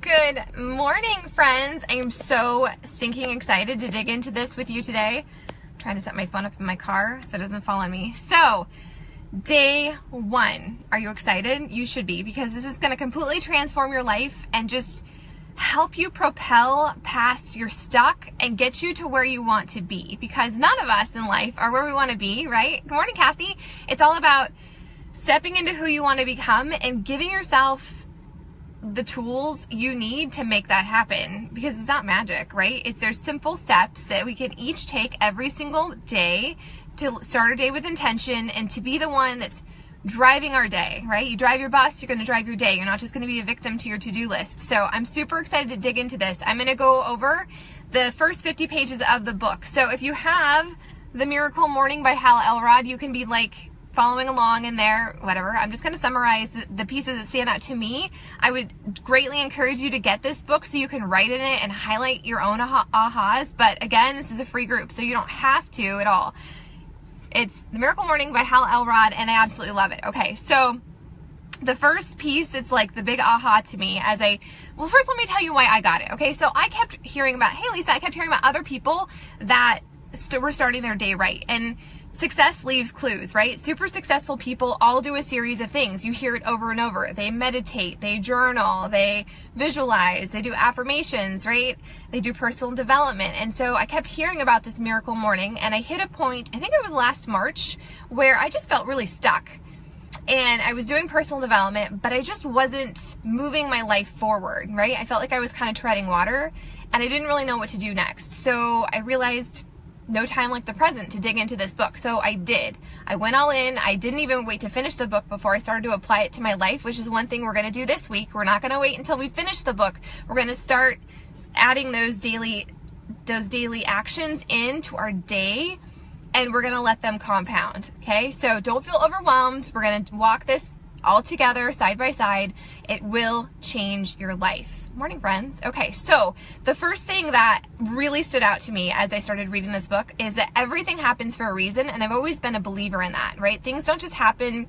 Good morning, friends. I am so stinking excited to dig into this with you today. I'm trying to set my phone up in my car so it doesn't fall on me. So, day one. Are you excited? You should be, because this is going to completely transform your life and just help you propel past your stuck and get you to where you want to be, because none of us in life are where we want to be, right? Good morning, Kathy. It's all about stepping into who you want to become and giving yourself the tools you need to make that happen, because it's not magic, right? There's simple steps that we can each take every single day to start our day with intention and to be the one that's driving our day, right? You drive your bus, you're going to drive your day. You're not just going to be a victim to your to-do list. So I'm super excited to dig into this. I'm going to go over the first 50 pages of the book. So if you have The Miracle Morning by Hal Elrod, you can be like following along in there, whatever. I'm just going to summarize the pieces that stand out to me. I would greatly encourage you to get this book so you can write in it and highlight your own ahas. But again, this is a free group, so you don't have to at all. It's The Miracle Morning by Hal Elrod, and I absolutely love it. Okay, so the first piece, it's like the big aha to me well, first let me tell you why I got it. Okay, so I kept hearing about, hey Lisa, I kept hearing about other people that were starting their day right. And success leaves clues, right? Super successful people all do a series of things. You hear it over and over. They meditate, they journal, they visualize, they do affirmations, right? They do personal development. And so I kept hearing about this miracle morning, and I hit a point, I think it was last March, where I just felt really stuck. And I was doing personal development, but I just wasn't moving my life forward, right? I felt like I was kind of treading water, and I didn't really know what to do next. So I realized no time like the present to dig into this book. So I did. I went all in. I didn't even wait to finish the book before I started to apply it to my life, which is one thing we're going to do this week. We're not going to wait until we finish the book. We're going to start adding those daily actions into our day, and we're going to let them compound. Okay? So don't feel overwhelmed. We're going to walk this all together, side by side. It will change your life. Morning, friends. Okay, so the first thing that really stood out to me as I started reading this book is that everything happens for a reason, and I've always been a believer in that, right? Things don't just happen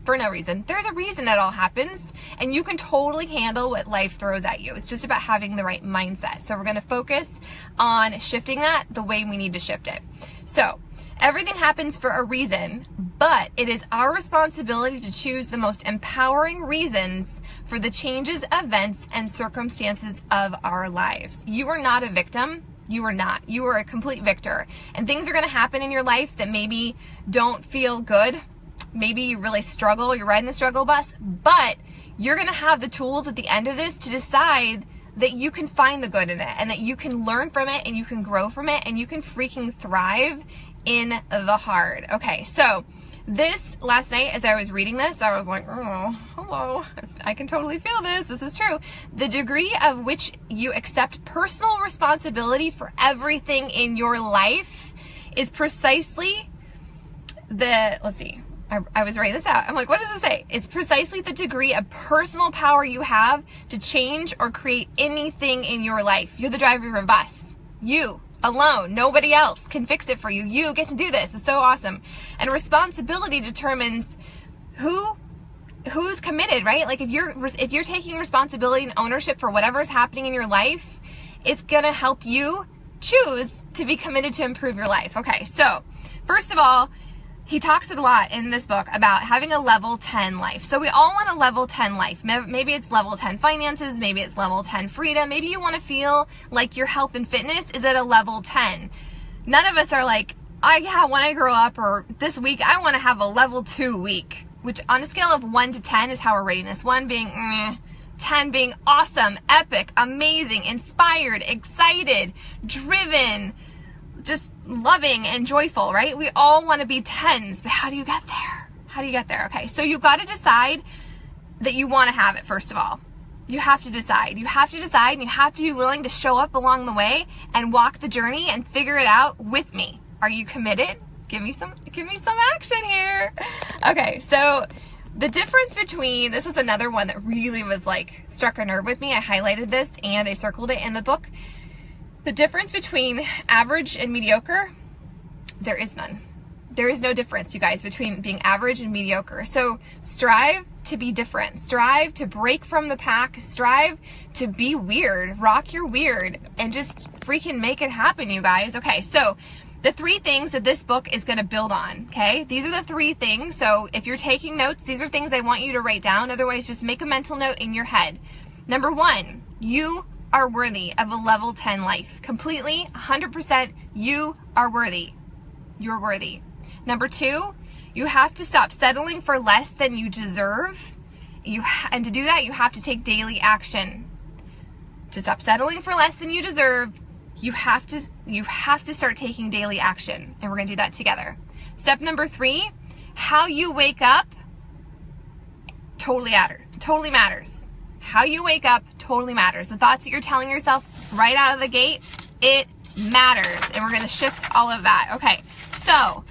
for no reason. There's a reason it all happens, and you can totally handle what life throws at you. It's just about having the right mindset. So we're going to focus on shifting that the way we need to shift it. So everything happens for a reason, but it is our responsibility to choose the most empowering reasons for the changes, events, and circumstances of our lives. You are not a victim. You are not. You are a complete victor. And things are going to happen in your life that maybe don't feel good. Maybe you really struggle. You're riding the struggle bus. But you're going to have the tools at the end of this to decide that you can find the good in it, and that you can learn from it, and you can grow from it, and you can freaking thrive in the hard. Okay, so this last night as I was reading this, I was like, oh, hello, I can totally feel this. This is true. The degree of which you accept personal responsibility for everything in your life is precisely let's see, I was writing this out. I'm like, what does it say? It's precisely the degree of personal power you have to change or create anything in your life. You're the driver of your bus. You alone. Nobody else can fix it for you. You get to do this. It's so awesome. And responsibility determines who's committed, right? Like if you're taking responsibility and ownership for whatever is happening in your life, it's going to help you choose to be committed to improve your life. Okay, so first of all, he talks a lot in this book about having a level 10 life. So we all want a level 10 life. Maybe it's level 10 finances. Maybe it's level 10 freedom. Maybe you want to feel like your health and fitness is at a level 10. None of us are like, yeah, when I grow up or this week, I want to have a level 2 week, which on a scale of 1 to 10 is how we're rating this. 1 being 10 being awesome, epic, amazing, inspired, excited, driven, just loving and joyful, right? We all want to be 10s, but how do you get there? How do you get there? Okay, so you got to decide that you want to have it, first of all. You have to decide. You have to decide, and you have to be willing to show up along the way and walk the journey and figure it out with me. Are you committed? Give me some action here. Okay, so the difference between, this is another one that really was like struck a nerve with me. I highlighted this and I circled it in the book. The difference between average and mediocre, there is none. There is no difference, you guys, between being average and mediocre. So strive to be different. Strive to break from the pack. Strive to be weird. Rock your weird and just freaking make it happen, you guys. Okay, so the 3 things that this book is going to build on, okay? These are the 3 things. So if you're taking notes, these are things I want you to write down. Otherwise, just make a mental note in your head. Number 1, you are worthy of a level 10 life. Completely, 100%, you are worthy. You're worthy. Number 2, you have to stop settling for less than you deserve. And to do that, you have to take daily action. To stop settling for less than you deserve, you have to start taking daily action, and we're going to do that together. Step number 3, how you wake up totally matters. How you wake up totally matters. The thoughts that you're telling yourself right out of the gate, it matters, and we're going to shift all of that. Okay, so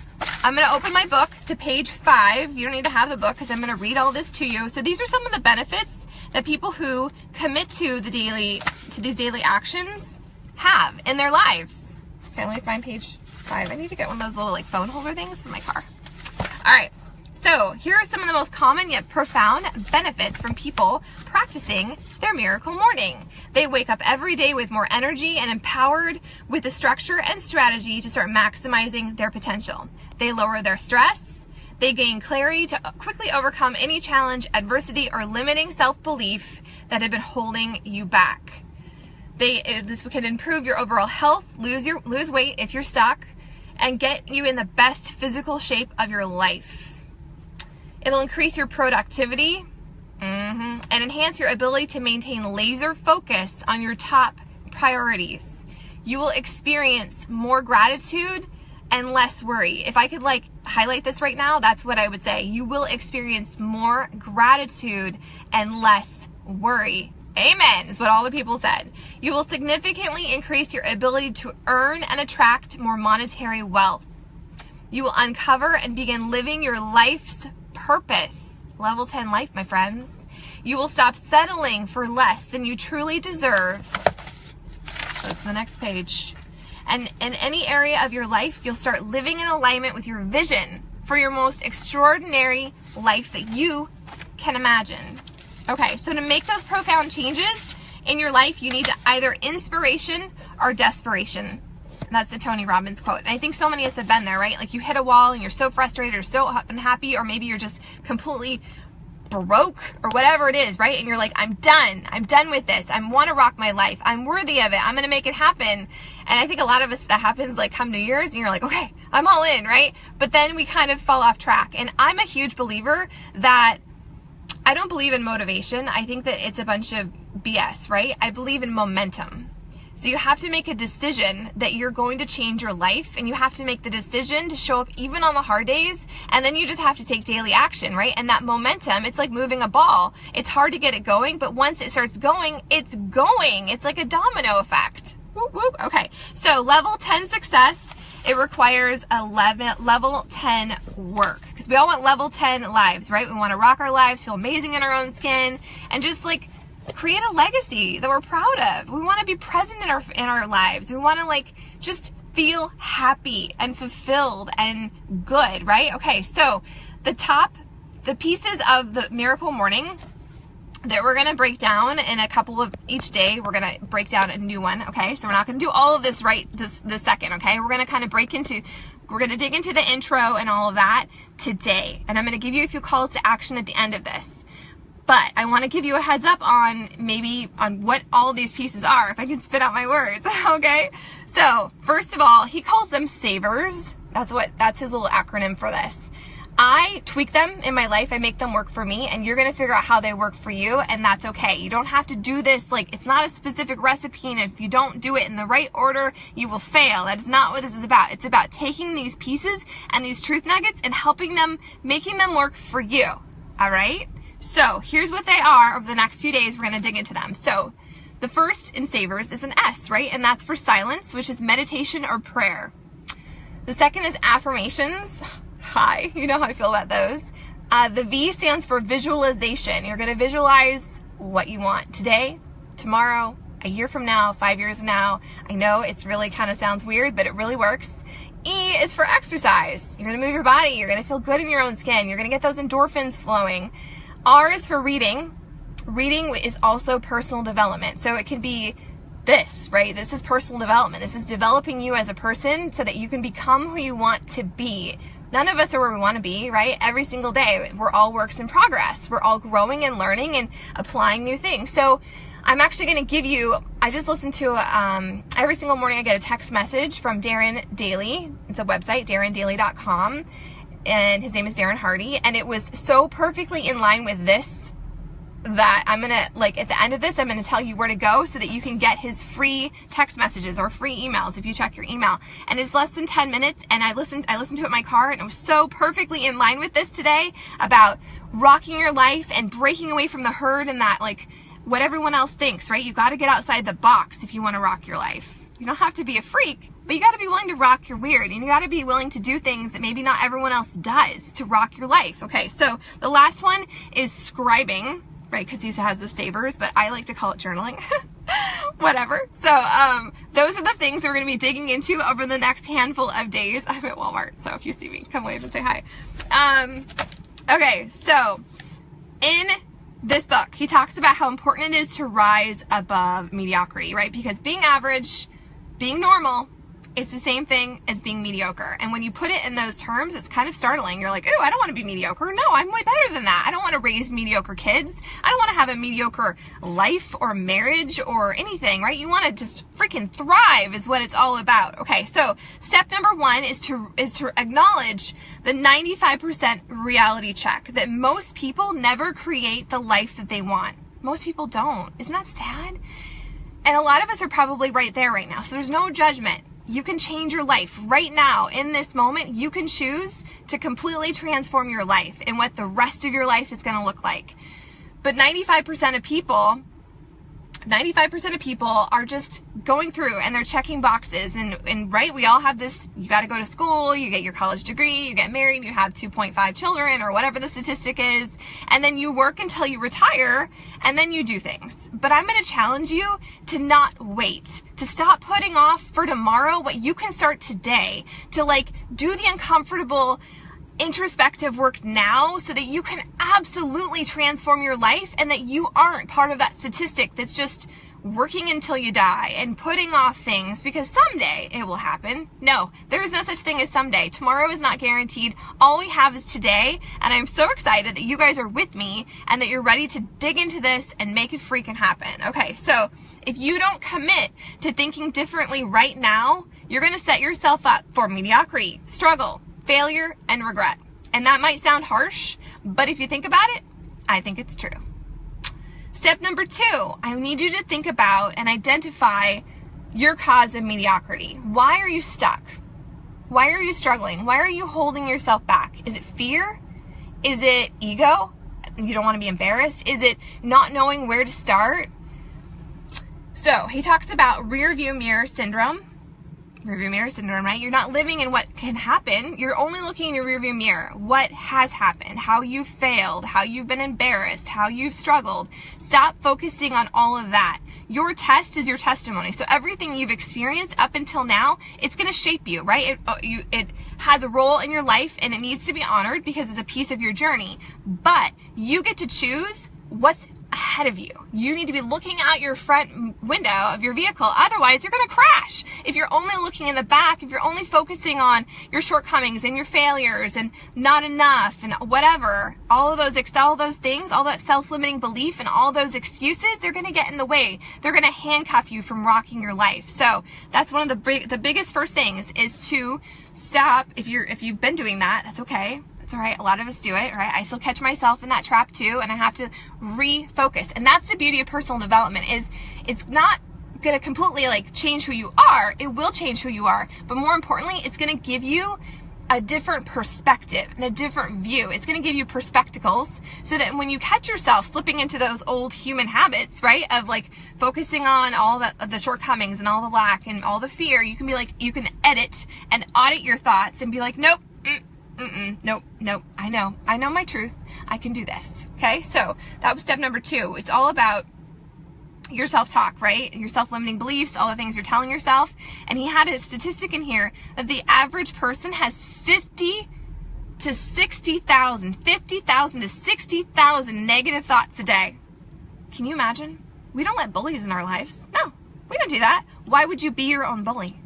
I'm going to open my book to page 5. You don't need to have the book because I'm going to read all this to you. So these are some of the benefits that people who commit to these daily actions have in their lives. Okay, let me find page 5. I need to get one of those little like phone holder things for my car. All right, so here are some of the most common yet profound benefits from people practicing their miracle morning. They wake up every day with more energy and empowered with the structure and strategy to start maximizing their potential. They lower their stress. They gain clarity to quickly overcome any challenge, adversity, or limiting self-belief that had been holding you back. This can improve your overall health, lose weight if you're stuck, and get you in the best physical shape of your life. It'll increase your productivity and enhance your ability to maintain laser focus on your top priorities. You will experience more gratitude and less worry. If I could like highlight this right now, that's what I would say. You will experience more gratitude and less worry. Amen, is what all the people said. You will significantly increase your ability to earn and attract more monetary wealth. You will uncover and begin living your life's purpose. Level 10 life, my friends. You will stop settling for less than you truly deserve. Goes to the next page. And in any area of your life, you'll start living in alignment with your vision for your most extraordinary life that you can imagine. Okay, so to make those profound changes in your life, you need either inspiration or desperation. And that's the Tony Robbins quote. And I think so many of us have been there, right? Like you hit a wall and you're so frustrated or so unhappy, or maybe you're just completely broke or whatever it is, right? And you're like, I'm done with this. I want to rock my life. I'm worthy of it. I'm going to make it happen. And I think a lot of us, that happens like come New Year's and you're like, okay, I'm all in, right? But then we kind of fall off track. And I'm a huge believer that I don't believe in motivation. I think that it's a bunch of BS, right? I believe in momentum. So you have to make a decision that you're going to change your life, and you have to make the decision to show up even on the hard days, and then you just have to take daily action, right? And that momentum, it's like moving a ball. It's hard to get it going, but once it starts going, it's going. It's like a domino effect. Whoop, whoop. Okay, so level 10 success, it requires a level 10 work, because we all want level 10 lives, right? We want to rock our lives, feel amazing in our own skin, and just like create a legacy that we're proud of. We want to be present in our lives. We want to like just feel happy and fulfilled and good, right? Okay, so the pieces of the miracle morning that we're going to break down in a couple of each day. We're going to break down a new one, okay? So we're not going to do all of this right this second, okay? We're going to kind of we're going to dig into the intro and all of that today. And I'm going to give you a few calls to action at the end of this. But I want to give you a heads up on what all of these pieces are, if I can spit out my words, okay? So first of all, he calls them savers. That's his little acronym for this. I tweak them in my life. I make them work for me, and you're going to figure out how they work for you, and that's okay. You don't have to do this, like, it's not a specific recipe, and if you don't do it in the right order, you will fail. That is not what this is about. It's about taking these pieces and these truth nuggets and making them work for you, all right? So here's what they are. Over the next few days, we're going to dig into them. So the first in savers is an S, right? And that's for silence, which is meditation or prayer. The second is affirmations. Hi, you know how I feel about those. The V stands for visualization. You're going to visualize what you want today, tomorrow, a year from now, 5 years from now. I know it's really kind of sounds weird, but it really works. E is for exercise. You're going to move your body. You're going to feel good in your own skin. You're going to get those endorphins flowing. R is for reading. Reading is also personal development. So it could be this, right? This is personal development. This is developing you as a person so that you can become who you want to be. None of us are where we want to be, right? Every single day, we're all works in progress. We're all growing and learning and applying new things. So I'm actually going to give you, I just listened to, every single morning I get a text message from Darren Daly. It's a website, darrendaly.com. And his name is Darren Hardy. And it was so perfectly in line with this that I'm going to, like, at the end of this, I'm going to tell you where to go so that you can get his free text messages or free emails if you check your email. And it's less than 10 minutes, and I listened to it in my car, and it was so perfectly in line with this today about rocking your life and breaking away from the herd and that, like, what everyone else thinks, right? You got to get outside the box if you want to rock your life. You don't have to be a freak, but you got to be willing to rock your weird, and you got to be willing to do things that maybe not everyone else does to rock your life. Okay, so the last one is scribing. Right, because he has the savers, but I like to call it journaling. Whatever. So those are the things that we're going to be digging into over the next handful of days. I'm at Walmart, so if you see me, come wave and say hi. Okay, so in this book, he talks about how important it is to rise above mediocrity, right? Because being average, being normal, it's the same thing as being mediocre. And when you put it in those terms, it's kind of startling. You're like, oh, I don't want to be mediocre. No, I'm way better than that. I don't want to raise mediocre kids. I don't want to have a mediocre life or marriage or anything, right? You want to just freaking thrive is what it's all about. Okay, so step number one is to acknowledge the 95% reality check that most people never create the life that they want. Most people don't. Isn't that sad? And a lot of us are probably right there right now. So there's no judgment. You can change your life right now. In this moment, you can choose to completely transform your life and what the rest of your life is going to look like. But 95% of people are just going through and they're checking boxes. And right, we all have this, you got to go to school, you get your college degree, you get married, you have 2.5 children or whatever the statistic is. And then you work until you retire and then you do things. But I'm going to challenge you to not wait, to stop putting off for tomorrow what you can start today, to like do the uncomfortable introspective work now so that you can absolutely transform your life and that you aren't part of that statistic that's just working until you die and putting off things because someday it will happen. No, there is no such thing as someday. Tomorrow is not guaranteed. All we have is today, and I'm so excited that you guys are with me and that you're ready to dig into this and make it freaking happen. Okay, so if you don't commit to thinking differently right now, you're going to set yourself up for mediocrity, struggle, failure, and regret. And that might sound harsh, but if you think about it, I think it's true. Step number two, I need you to think about and identify your cause of mediocrity. Why are you stuck? Why are you struggling? Why are you holding yourself back? Is it fear? Is it ego? You don't want to be embarrassed? Is it not knowing where to start? So he talks about rear view mirror syndrome. Rearview mirror syndrome, right? You're not living in what can happen. You're only looking in your rearview mirror. What has happened, how you failed, how you've been embarrassed, how you've struggled. Stop focusing on all of that. Your test is your testimony. So everything you've experienced up until now, it's going to shape you, right? It has a role in your life and it needs to be honored because it's a piece of your journey. But you get to choose what's ahead of you. You need to be looking out your front window of your vehicle. Otherwise, you're going to crash. If you're only looking in the back, if you're only focusing on your shortcomings and your failures and not enough and whatever, all those things, all that self-limiting belief and all those excuses, they're going to get in the way. They're going to handcuff you from rocking your life. So that's one of the biggest first things is to stop. If you've been doing that, that's okay. It's all right. A lot of us do it, right? I still catch myself in that trap too, and I have to refocus. And that's the beauty of personal development is it's not going to completely like change who you are. It will change who you are. But more importantly, it's going to give you a different perspective and a different view. It's going to give you perspectives so that when you catch yourself slipping into those old human habits, right, of like focusing on all the shortcomings and all the lack and all the fear, you can be like, you can edit and audit your thoughts and be like, nope. Nope. I know my truth. I can do this. Okay. So that was step number 2. It's all about your self-talk, right? Your self-limiting beliefs, all the things you're telling yourself. And he had a statistic in here that the average person has 50 to 60,000, 50,000 to 60,000 negative thoughts a day. Can you imagine? We don't let bullies in our lives. No, we don't do that. Why would you be your own bully?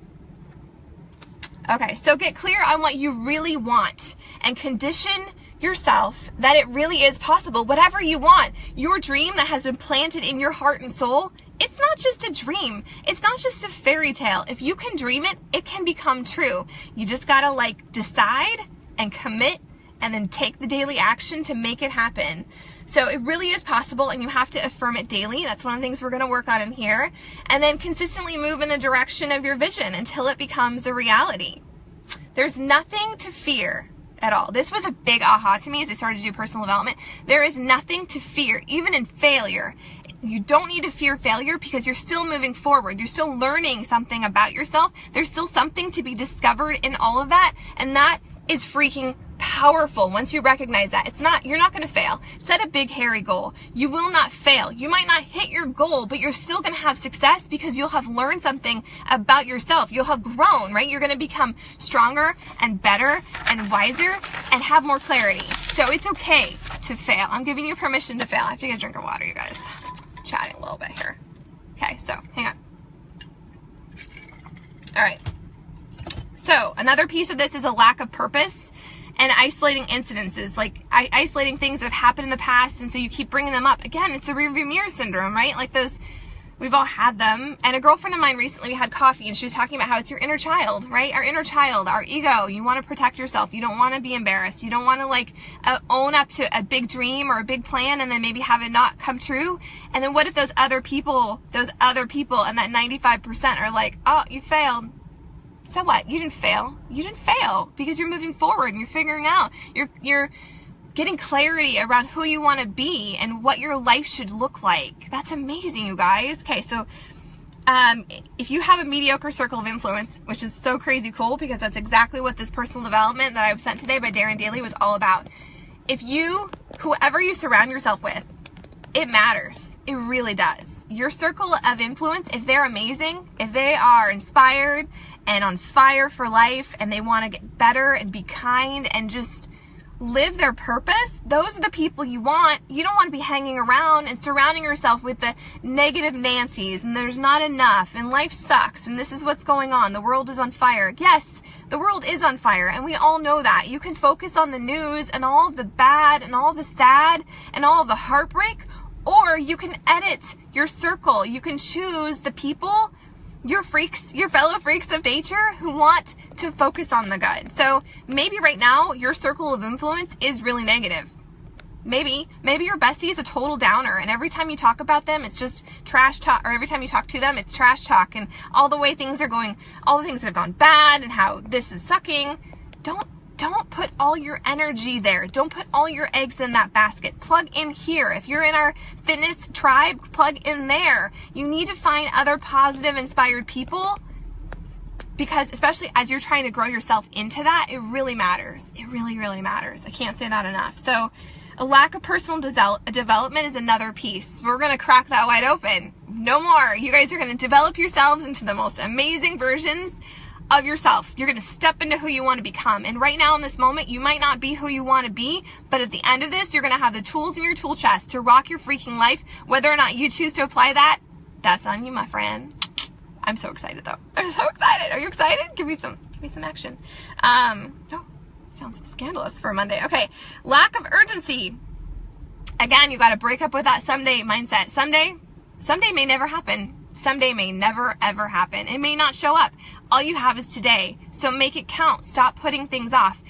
Okay, so get clear on what you really want and condition yourself that it really is possible. Whatever you want, your dream that has been planted in your heart and soul, it's not just a dream. It's not just a fairy tale. If you can dream it, it can become true. You just gotta decide and commit and then take the daily action to make it happen. So it really is possible, and you have to affirm it daily. That's one of the things we're going to work on in here. And then consistently move in the direction of your vision until it becomes a reality. There's nothing to fear at all. This was a big aha to me as I started to do personal development. There is nothing to fear, even in failure. You don't need to fear failure because you're still moving forward. You're still learning something about yourself. There's still something to be discovered in all of that, and that is freaking powerful once you recognize that. You're not going to fail. Set a big, hairy goal. You will not fail. You might not hit your goal, but you're still going to have success because you'll have learned something about yourself. You'll have grown, right? You're going to become stronger and better and wiser and have more clarity. So it's okay to fail. I'm giving you permission to fail. I have to get a drink of water, you guys. I'm chatting a little bit here. Okay, so hang on. All right. So another piece of this is a lack of purpose and isolating incidences, isolating things that have happened in the past, and so you keep bringing them up. Again, it's the rearview mirror syndrome, right? Those, we've all had them. And a girlfriend of mine recently, we had coffee, and she was talking about how it's your inner child, right? Our inner child, our ego. You want to protect yourself. You don't want to be embarrassed. You don't want to own up to a big dream or a big plan and then maybe have it not come true. And then what if those other people and that 95% are like, oh, you failed. So what? You didn't fail. You didn't fail because you're moving forward and you're figuring out. You're getting clarity around who you want to be and what your life should look like. That's amazing, you guys. Okay, so if you have a mediocre circle of influence, which is so crazy cool because that's exactly what this personal development that I was sent today by Darren Daly was all about. Whoever you surround yourself with, it matters. It really does. Your circle of influence, if they're amazing, if they are inspired and on fire for life and they want to get better and be kind and just live their purpose, those are the people you want. You don't want to be hanging around and surrounding yourself with the negative Nancys and there's not enough and life sucks and this is what's going on. The world is on fire. Yes, the world is on fire and we all know that. You can focus on the news and all of the bad and all of the sad and all of the heartbreak, or you can edit your circle. You can choose the people, your freaks, your fellow freaks of nature who want to focus on the good. So maybe right now your circle of influence is really negative. Maybe your bestie is a total downer and every time you talk about them, it's just trash talk, or every time you talk to them, it's trash talk and all the way things are going, all the things that have gone bad and how this is sucking. Don't put all your energy there. Don't put all your eggs in that basket. Plug in here. If you're in our fitness tribe, plug in there. You need to find other positive, inspired people because especially as you're trying to grow yourself into that, it really matters. It really, really matters. I can't say that enough. So a lack of personal development is another piece. We're going to crack that wide open. No more. You guys are going to develop yourselves into the most amazing versions of yourself. You're going to step into who you want to become. And right now in this moment, you might not be who you want to be, but at the end of this, you're going to have the tools in your tool chest to rock your freaking life. Whether or not you choose to apply that, that's on you, my friend. I'm so excited though. I'm so excited. Are you excited? Give me some action. No, sounds scandalous for a Monday. Okay. Lack of urgency. Again, you got to break up with that someday mindset. Someday may never happen. Someday may never, ever happen. It may not show up. All you have is today. So make it count. Stop putting things off.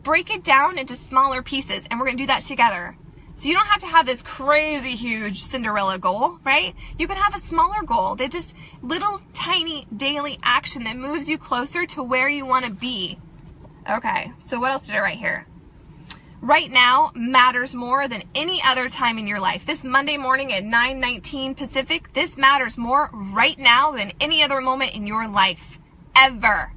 Break it down into smaller pieces, and we're going to do that together. So you don't have to have this crazy huge Cinderella goal, right? You can have a smaller goal. They're just little tiny daily action that moves you closer to where you want to be. Okay, so what else did I write here? Right now matters more than any other time in your life. This Monday morning at 9:19 Pacific, this matters more right now than any other moment in your life. Ever.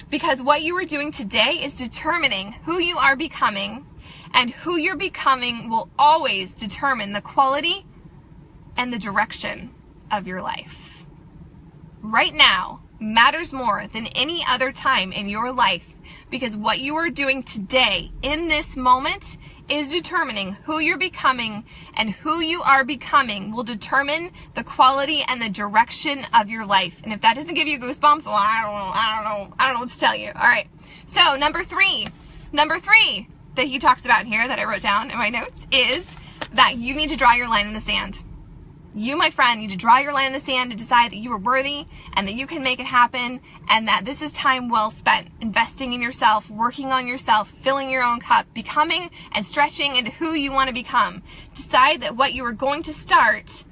Because what you are doing today is determining who you are becoming, and who you're becoming will always determine the quality and the direction of your life. Right now, matters more than any other time in your life, because what you are doing today in this moment is determining who you're becoming, and who you are becoming will determine the quality and the direction of your life. And if that doesn't give you goosebumps, well, I don't know what to tell you. All right. So number three that he talks about here that I wrote down in my notes is that you need to draw your line in the sand. You, my friend, need to draw your line in the sand to decide that you are worthy and that you can make it happen, and that this is time well spent investing in yourself, working on yourself, filling your own cup, becoming and stretching into who you want to become. Decide that what you are going to start,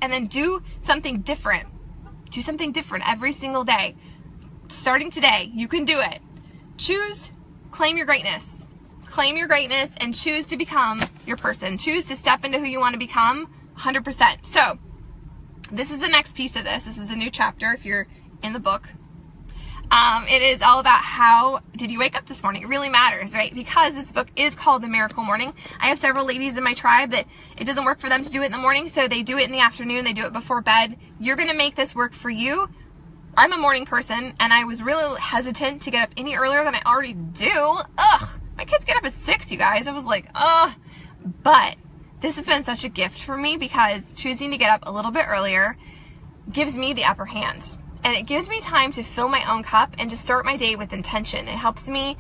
and then do something different. Do something different every single day. Starting today, you can do it. Choose, claim your greatness. Claim your greatness and choose to become your person. Choose to step into who you want to become 100%. So this is the next piece of this. This is a new chapter if you're in the book. It is all about how did you wake up this morning. It really matters, right? Because this book is called The Miracle Morning. I have several ladies in my tribe that it doesn't work for them to do it in the morning, so they do it in the afternoon. They do it before bed. You're going to make this work for you. I'm a morning person, and I was really hesitant to get up any earlier than I already do. Ugh. My kids get up at 6, you guys. I was like, ugh. But this has been such a gift for me, because choosing to get up a little bit earlier gives me the upper hand. And it gives me time to fill my own cup and to start my day with intention. It helps me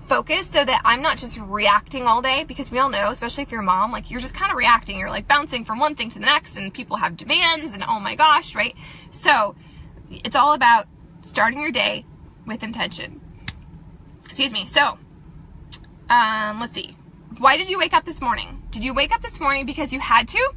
focus so that I'm not just reacting all day, because we all know, especially if you're a mom, like you're just kind of reacting. You're like bouncing from one thing to the next, and people have demands, and oh my gosh, right? So it's all about starting your day with intention. Excuse me. So let's see. Why did you wake up this morning? Did you wake up this morning because you had to,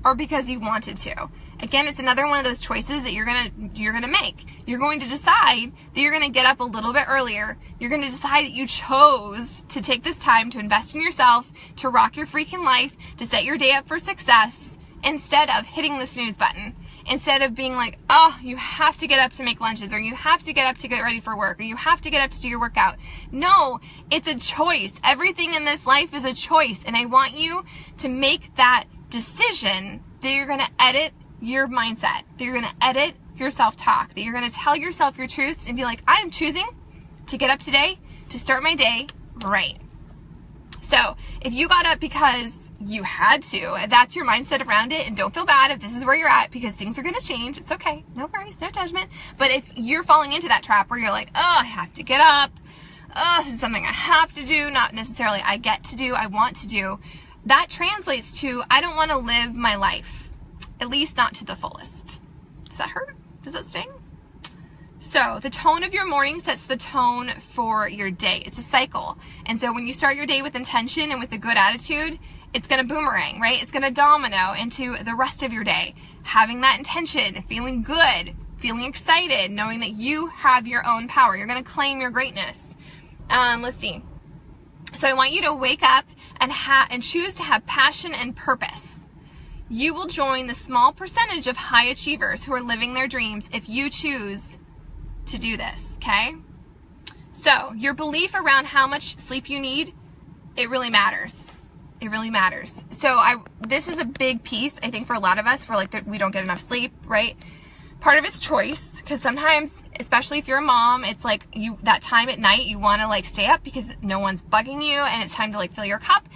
or because you wanted to? Again, it's another one of those choices that you're gonna make. You're going to decide that you're gonna get up a little bit earlier. You're gonna decide that you chose to take this time to invest in yourself, to rock your freaking life, to set your day up for success, instead of hitting the snooze button. Instead of being like, oh, you have to get up to make lunches, or you have to get up to get ready for work, or you have to get up to do your workout. No, it's a choice. Everything in this life is a choice. And I want you to make that decision that you're going to edit your mindset, that you're going to edit your self-talk, that you're going to tell yourself your truths and be like, I am choosing to get up today to start my day right. So if you got up because you had to, that's your mindset around it, and don't feel bad if this is where you're at, because things are going to change. It's okay. No worries, no judgment. But if you're falling into that trap where you're like, oh, I have to get up. Oh, this is something I have to do, not necessarily I get to do, I want to do. That translates to, I don't want to live my life, at least not to the fullest. Does that hurt? Does that sting? So the tone of your morning sets the tone for your day. It's a cycle. And so when you start your day with intention and with a good attitude, it's going to boomerang, right? It's going to domino into the rest of your day. Having that intention, feeling good, feeling excited, knowing that you have your own power. You're going to claim your greatness. Let's see. So I want you to wake up and choose to have passion and purpose. You will join the small percentage of high achievers who are living their dreams if you choose to do this, okay? So your belief around how much sleep you need, it really matters. It really matters. So this is a big piece, I think, for a lot of us. We're like, we don't get enough sleep, right? Part of it's choice, because sometimes, especially if you're a mom, it's like that time at night you want to like stay up because no one's bugging you and it's time to like fill your cup.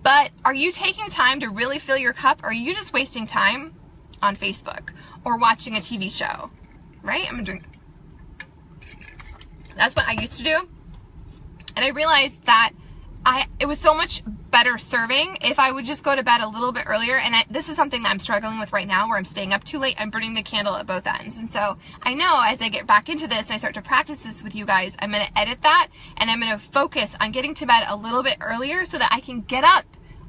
But are you taking time to really fill your cup, or are you just wasting time on Facebook or watching a TV show, right? I'm gonna drink. That's what I used to do. And I realized that it was so much better serving if I would just go to bed a little bit earlier. And this is something that I'm struggling with right now, where I'm staying up too late. I'm burning the candle at both ends. And so I know as I get back into this and I start to practice this with you guys, I'm going to edit that, and I'm going to focus on getting to bed a little bit earlier so that I can get up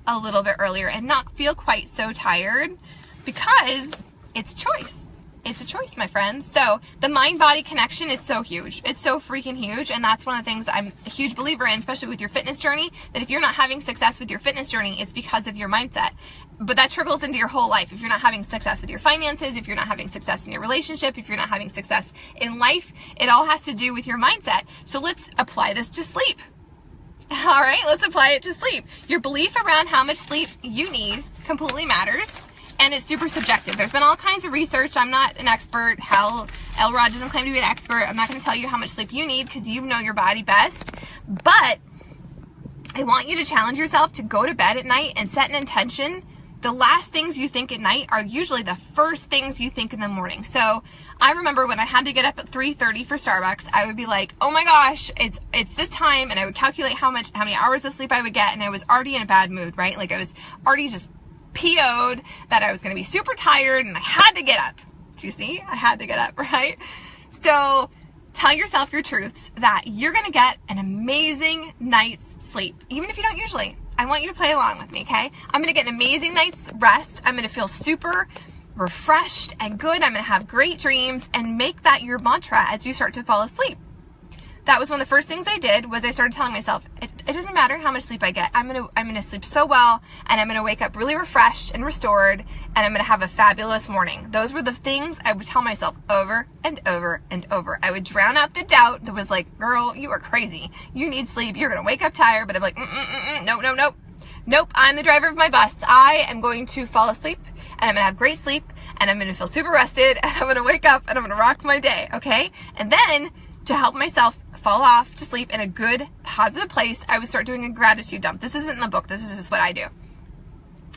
a little bit earlier and not feel quite so tired, because it's choice. It's a choice, my friends. So the mind-body connection is so huge. It's so freaking huge. And that's one of the things I'm a huge believer in, especially with your fitness journey, that if you're not having success with your fitness journey, it's because of your mindset. But that trickles into your whole life. If you're not having success with your finances, if you're not having success in your relationship, if you're not having success in life, it all has to do with your mindset. So let's apply this to sleep. All right, let's apply it to sleep. Your belief around how much sleep you need completely matters. And it's super subjective. There's been all kinds of research. I'm not an expert. Hal Elrod doesn't claim to be an expert. I'm not going to tell you how much sleep you need because you know your body best. But I want you to challenge yourself to go to bed at night and set an intention. The last things you think at night are usually the first things you think in the morning. So I remember when I had to get up at 3:30 for Starbucks, I would be like, oh my gosh, it's this time, and I would calculate how many hours of sleep I would get, and I was already in a bad mood, right? Like I was already just PO'd that I was going to be super tired, and I had to get up. Do you see? I had to get up, right? So tell yourself your truths that you're going to get an amazing night's sleep, even if you don't usually. I want you to play along with me, okay? I'm going to get an amazing night's rest. I'm going to feel super refreshed and good. I'm going to have great dreams, and make that your mantra as you start to fall asleep. That was one of the first things I did, was I started telling myself, it doesn't matter how much sleep I get. I'm going to sleep so well, and I'm going to wake up really refreshed and restored, and I'm going to have a fabulous morning. Those were the things I would tell myself over and over and over. I would drown out the doubt that was like, girl, you are crazy. You need sleep. You're going to wake up tired. But I'm like, nope. I'm the driver of my bus. I am going to fall asleep, and I'm going to have great sleep, and I'm going to feel super rested, and I'm going to wake up, and I'm going to rock my day, okay? And then, to help myself fall off to sleep in a good, positive place, I would start doing a gratitude dump. This isn't in the book. This is just what I do.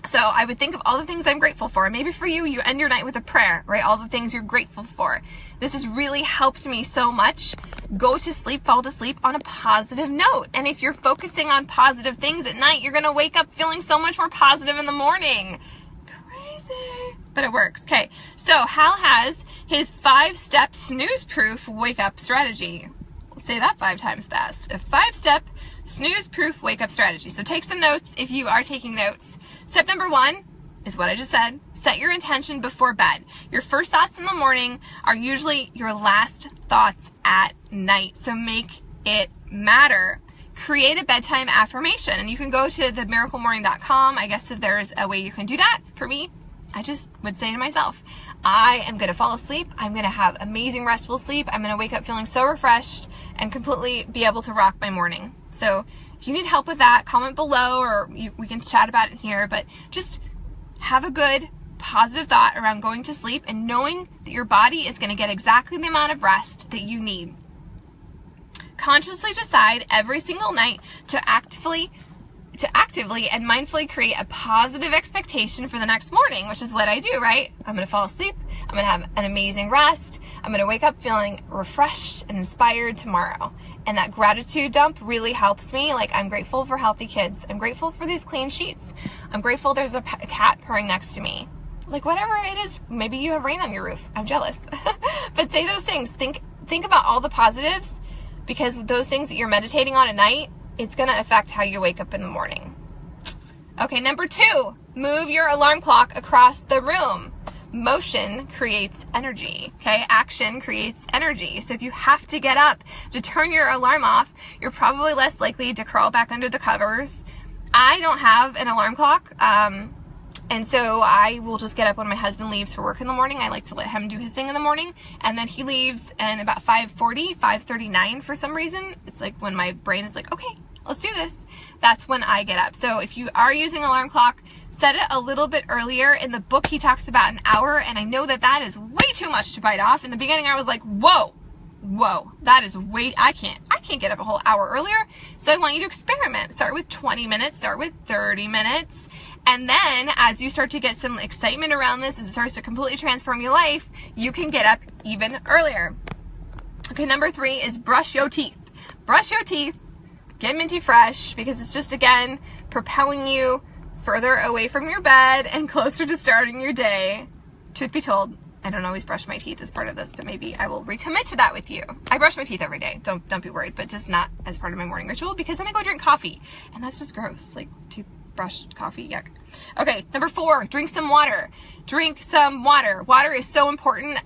So I would think of all the things I'm grateful for. Maybe for you, you end your night with a prayer, right? All the things you're grateful for. This has really helped me so much go to sleep, fall to sleep on a positive note. And if you're focusing on positive things at night, you're going to wake up feeling so much more positive in the morning. Crazy. But it works. Okay. So Hal has his 5-step snooze-proof wake-up strategy. Say that 5 times fast. A 5-step snooze-proof wake-up strategy. So take some notes if you are taking notes. Step number 1 is what I just said. Set your intention before bed. Your first thoughts in the morning are usually your last thoughts at night. So make it matter. Create a bedtime affirmation. And you can go to themiraclemorning.com. I guess that there's a way you can do that. For me, I just would say to myself, I am going to fall asleep. I'm going to have amazing restful sleep. I'm going to wake up feeling so refreshed and completely be able to rock my morning. So if you need help with that, comment below, or we can chat about it here, but just have a good positive thought around going to sleep and knowing that your body is going to get exactly the amount of rest that you need. Consciously decide every single night to actively and mindfully create a positive expectation for the next morning, which is what I do, right? I'm going to fall asleep. I'm going to have an amazing rest. I'm going to wake up feeling refreshed and inspired tomorrow. And that gratitude dump really helps me. Like, I'm grateful for healthy kids. I'm grateful for these clean sheets. I'm grateful there's a cat purring next to me. Like, whatever it is, maybe you have rain on your roof. I'm jealous. But say those things. Think about all the positives, because those things that you're meditating on at night, it's going to affect how you wake up in the morning. Okay, number 2, move your alarm clock across the room. Motion creates energy, okay? Action creates energy. So if you have to get up to turn your alarm off, you're probably less likely to crawl back under the covers. I don't have an alarm clock, and so I will just get up when my husband leaves for work in the morning. I like to let him do his thing in the morning, and then he leaves in about 5:40, 5:39 for some reason. It's like when my brain is like, okay, let's do this. That's when I get up. So if you are using an alarm clock, set it a little bit earlier. In the book, he talks about an hour, and I know that is way too much to bite off. In the beginning, I was like, whoa, that is way, I can't get up a whole hour earlier. So I want you to experiment. Start with 20 minutes, start with 30 minutes. And then as you start to get some excitement around this, as it starts to completely transform your life, you can get up even earlier. Okay, number 3 is brush your teeth. Brush your teeth, get minty fresh, because it's just, again, propelling you further away from your bed and closer to starting your day. Truth be told, I don't always brush my teeth as part of this, but maybe I will recommit to that with you. I brush my teeth every day. Don't be worried, but just not as part of my morning ritual, because then I go drink coffee, and that's just gross. Like, toothbrush, coffee, yuck. Okay, number 4, drink some water. Drink some water. Water is so important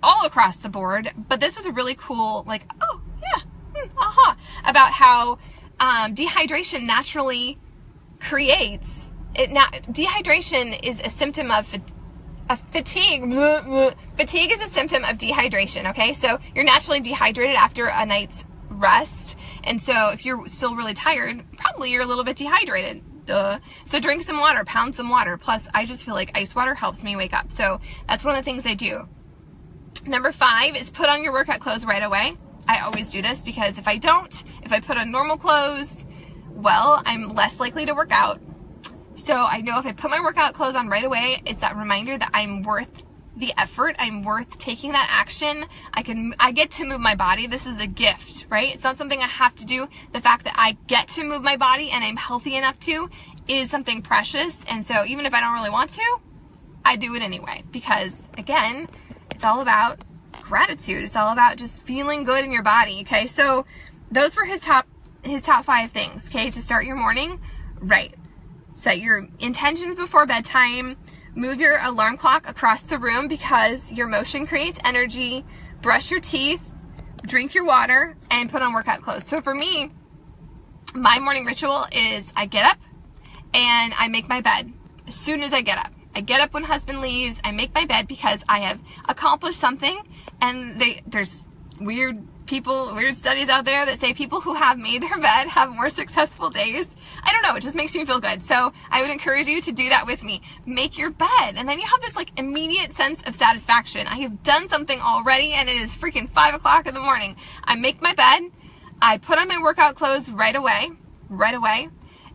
all across the board, but this was a really cool, like, oh, yeah, about how dehydration naturally creates, dehydration is a symptom of fatigue. Fatigue is a symptom of dehydration, okay? So you're naturally dehydrated after a night's rest, and so if you're still really tired, probably you're a little bit dehydrated. duh. So drink some water, pound some water. Plus, I just feel like ice water helps me wake up. So that's one of the things I do. Number 5 is put on your workout clothes right away. I always do this because if I don't, if I put on normal clothes, well, I'm less likely to work out. So I know if I put my workout clothes on right away, it's that reminder that I'm worth the effort. I'm worth taking that action. I get to move my body. This is a gift, right? It's not something I have to do. The fact that I get to move my body and I'm healthy enough to is something precious. And so even if I don't really want to, I do it anyway, because again, it's all about gratitude. It's all about just feeling good in your body. Okay. So those were his top 5 things. Okay. To start your morning right. Set your intentions before bedtime. Move your alarm clock across the room because your motion creates energy. Brush your teeth, drink your water, and put on workout clothes. So for me, my morning ritual is I get up and I make my bed as soon as I get up. I get up when husband leaves, I make my bed because I have accomplished something. And there's weird studies out there that say people who have made their bed have more successful days. I don't know, it just makes me feel good. So I would encourage you to do that with me. Make your bed, and then you have this like immediate sense of satisfaction. I have done something already and it is freaking 5 o'clock in the morning. I make my bed, I put on my workout clothes right away,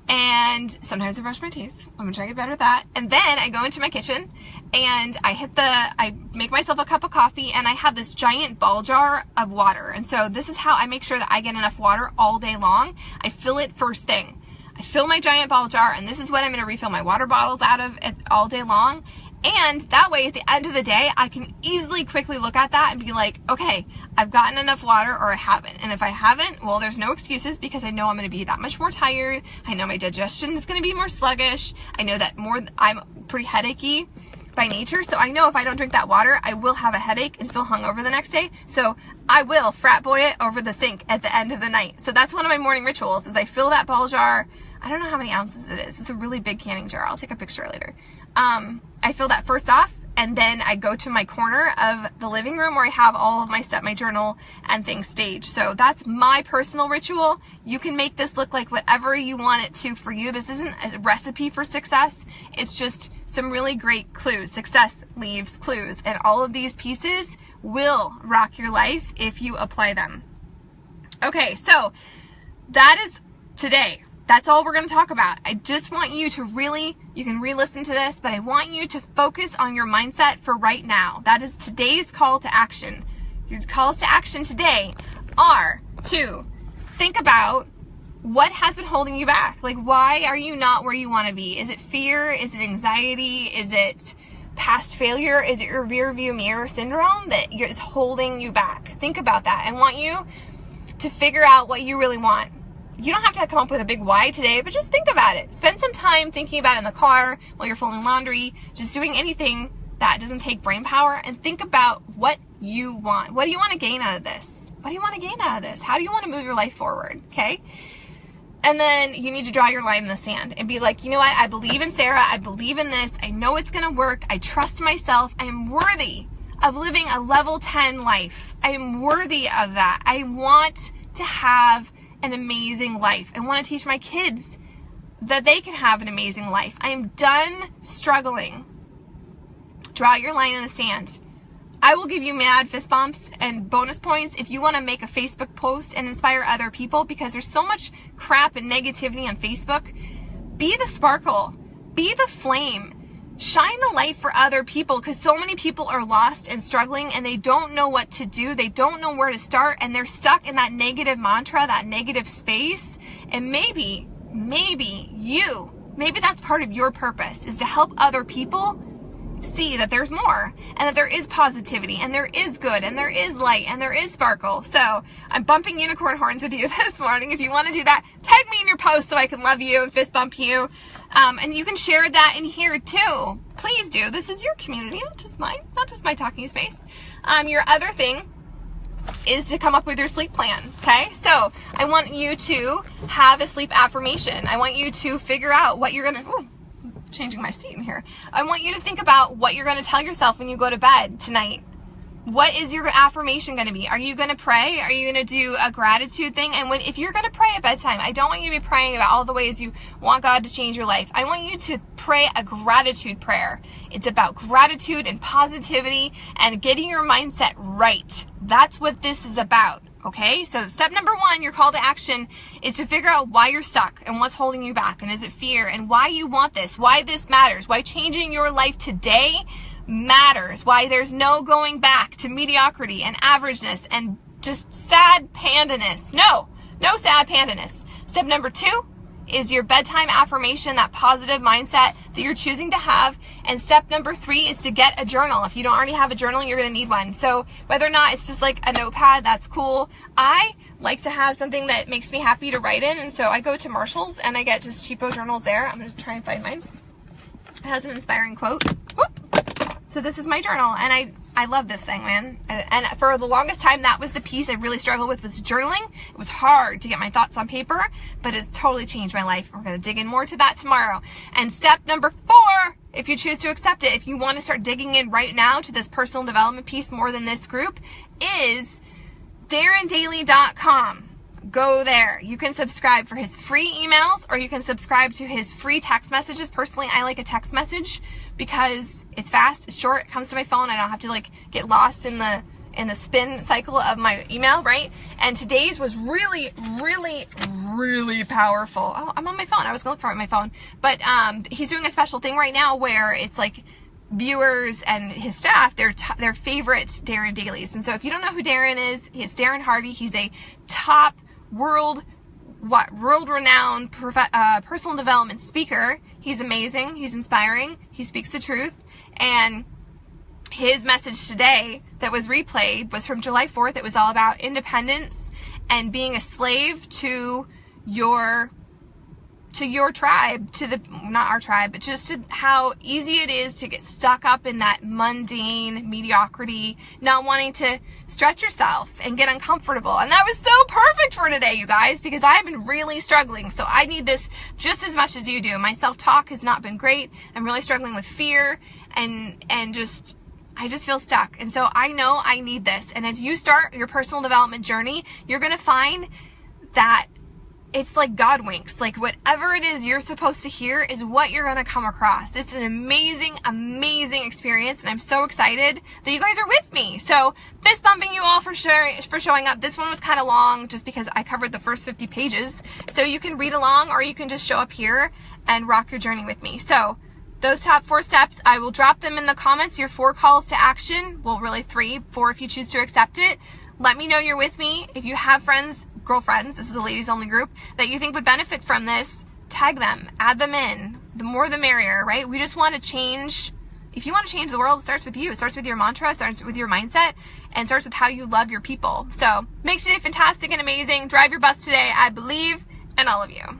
and sometimes I brush my teeth. I'm gonna try to get better at that. And then I go into my kitchen and I make myself a cup of coffee, and I have this giant ball jar of water. And so this is how I make sure that I get enough water all day long. I fill it first thing. I fill my giant ball jar, and this is what I'm gonna refill my water bottles out of all day long. And that way, at the end of the day, I can easily, quickly look at that and be like, okay, I've gotten enough water or I haven't. And if I haven't, well, there's no excuses because I know I'm going to be that much more tired. I know my digestion is going to be more sluggish. I know that I'm pretty headachy by nature. So I know if I don't drink that water, I will have a headache and feel hungover the next day. So I will frat boy it over the sink at the end of the night. So that's one of my morning rituals is I fill that ball jar. I don't know how many ounces it is. It's a really big canning jar. I'll take a picture later. I fill that first off, and then I go to my corner of the living room where I have all of my stuff, my journal and things staged. So that's my personal ritual. You can make this look like whatever you want it to for you. This isn't a recipe for success. It's just some really great clues. Success leaves clues, and all of these pieces will rock your life if you apply them. Okay, so that is today. That's all we're going to talk about. I just want you to really, you can re-listen to this, but I want you to focus on your mindset for right now. That is today's call to action. Your calls to action today are to think about what has been holding you back. Like, why are you not where you want to be? Is it fear? Is it anxiety? Is it past failure? Is it your rear view mirror syndrome that is holding you back? Think about that. I want you to figure out what you really want. You don't have to come up with a big why today, but just think about it. Spend some time thinking about it in the car while you're folding laundry, just doing anything that doesn't take brain power, and think about what you want. What do you want to gain out of this? What do you want to gain out of this? How do you want to move your life forward? Okay? And then you need to draw your line in the sand and be like, you know what? I believe in Sarah. I believe in this. I know it's going to work. I trust myself. I am worthy of living a level 10 life. I am worthy of that. I want to have an amazing life. I want to teach my kids that they can have an amazing life. I am done struggling. Draw your line in the sand. I will give you mad fist bumps and bonus points if you want to make a Facebook post and inspire other people, because there's so much crap and negativity on Facebook. Be the sparkle. Be the flame. Shine the light for other people, because so many people are lost and struggling and they don't know what to do. They don't know where to start, and they're stuck in that negative mantra, that negative space. And maybe that's part of your purpose, is to help other people see that there's more, and that there is positivity, and there is good, and there is light, and there is sparkle. So I'm bumping unicorn horns with you this morning. If you want to do that, tag me in your post so I can love you and fist bump you. And you can share that in here too. Please do. This is your community, not just mine, not just my talking space. Your other thing is to come up with your sleep plan. Okay, so I want you to have a sleep affirmation. I want you to figure out what you're gonna. Ooh, changing my seat in here. I want you to think about what you're going to tell yourself when you go to bed tonight. What is your affirmation going to be? Are you going to pray? Are you going to do a gratitude thing? And if you're going to pray at bedtime, I don't want you to be praying about all the ways you want God to change your life. I want you to pray a gratitude prayer. It's about gratitude and positivity and getting your mindset right. That's what this is about. Okay, so step number 1, your call to action is to figure out why you're stuck and what's holding you back, and is it fear, and why you want this, why this matters, why changing your life today matters, why there's no going back to mediocrity and averageness and just sad pandaness. No sad pandaness. Step number 2 is your bedtime affirmation, that positive mindset that you're choosing to have. And step number 3 is to get a journal. If you don't already have a journal, you're going to need one. So whether or not it's just like a notepad, that's cool. I like to have something that makes me happy to write in. And so I go to Marshall's and I get just cheapo journals there. I'm going to try and find mine. It has an inspiring quote. Whoop. So this is my journal, and I love this thing, man. And for the longest time, that was the piece I really struggled with, was journaling. It was hard to get my thoughts on paper, but it's totally changed my life. We're going to dig in more to that tomorrow. And step number 4, if you choose to accept it, if you want to start digging in right now to this personal development piece more than this group, is DarrenDaily.com. Go there. You can subscribe for his free emails, or you can subscribe to his free text messages. Personally, I like a text message because it's fast, it's short, it comes to my phone. I don't have to like get lost in the spin cycle of my email, right? And today's was really, really, really powerful. Oh, I'm on my phone. I was going to look for it on my phone. But he's doing a special thing right now where it's like viewers and his staff, their favorite Darren Dailies. And so if you don't know who Darren is, he's Darren Harvey. He's a top world-renowned personal development speaker. He's amazing. He's inspiring. He speaks the truth. And his message today that was replayed was from July 4th. It was all about independence and being a slave to your tribe, not our tribe, but just to how easy it is to get stuck up in that mundane mediocrity, not wanting to stretch yourself and get uncomfortable. And that was so perfect for today, you guys, because I've been really struggling. So I need this just as much as you do. My self-talk has not been great. I'm really struggling with fear and I just feel stuck. And so I know I need this. And as you start your personal development journey, you're going to find that it's like God winks. Like whatever it is you're supposed to hear is what you're going to come across. It's an amazing, amazing experience. And I'm so excited that you guys are with me. So fist bumping you all for showing up. This one was kind of long just because I covered the first 50 pages. So you can read along, or you can just show up here and rock your journey with me. So those top 4 steps, I will drop them in the comments. Your 4 calls to action. Well, really 3, 4 if you choose to accept it. Let me know you're with me. If you have friends, girlfriends, this is a ladies only group, that you think would benefit from this, tag them, add them in. The more the merrier, right? We just want to change. If you want to change the world, it starts with you. It starts with your mantra, it starts with your mindset, and starts with how you love your people. So make today fantastic and amazing. Drive your bus today. I believe in all of you.